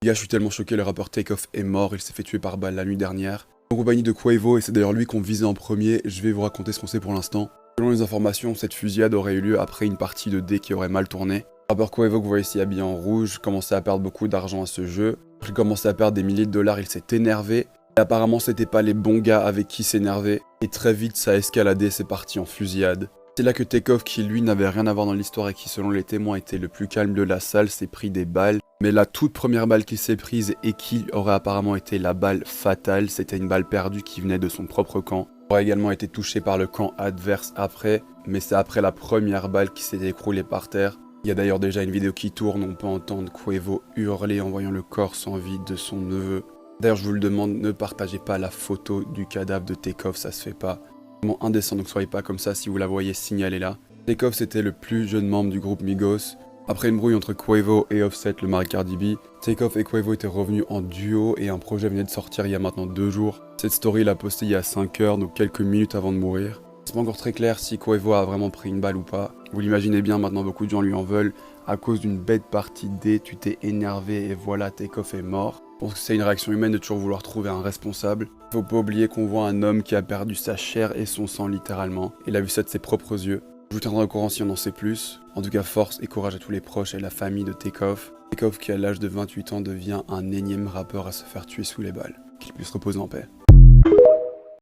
Les gars, je suis tellement choqué, le rappeur Takeoff est mort, il s'est fait tuer par balle la nuit dernière. En compagnie de Quavo, et c'est d'ailleurs lui qu'on visait en premier, je vais vous raconter ce qu'on sait pour l'instant. Selon les informations, cette fusillade aurait eu lieu après une partie de dés qui aurait mal tourné. Le rappeur Quavo que vous voyez ici habillé en rouge commençait à perdre beaucoup d'argent à ce jeu. Il commençait à perdre des milliers de dollars, il s'est énervé. Et apparemment c'était pas les bons gars avec qui s'énerver. Et très vite ça a escaladé, c'est parti en fusillade. C'est là que Takeoff, qui lui n'avait rien à voir dans l'histoire et qui selon les témoins était le plus calme de la salle, s'est pris des balles. Mais la toute première balle qu'il s'est prise et qui aurait apparemment été la balle fatale, c'était une balle perdue qui venait de son propre camp. Il aurait également été touché par le camp adverse après, mais c'est après la première balle qui s'est écroulée par terre. Il y a d'ailleurs déjà une vidéo qui tourne, on peut entendre Quavo hurler en voyant le corps sans vie de son neveu. D'ailleurs je vous le demande, ne partagez pas la photo du cadavre de Takeoff, ça se fait pas. Vraiment indécent, donc soyez pas comme ça, si vous la voyez, signalez-la. Takeoff c'était le plus jeune membre du groupe Migos. Après une brouille entre Quavo et Offset, le mari Cardi B, Takeoff et Quavo étaient revenus en duo et un projet venait de sortir il y a maintenant 2 jours. Cette story l'a postée il y a 5 heures, donc quelques minutes avant de mourir. C'est pas encore très clair si Quavo a vraiment pris une balle ou pas. Vous l'imaginez bien, maintenant beaucoup de gens lui en veulent. À cause d'une bête partie D, tu t'es énervé et voilà, Takeoff est mort. Je pense que c'est une réaction humaine de toujours vouloir trouver un responsable. Faut pas oublier qu'on voit un homme qui a perdu sa chair et son sang littéralement. Il a vu ça de ses propres yeux. Je vous tiendrai au courant si on en sait plus. En tout cas, force et courage à tous les proches et la famille de Takeoff. Takeoff qui à l'âge de 28 ans devient un énième rappeur à se faire tuer sous les balles. Qu'il puisse reposer en paix.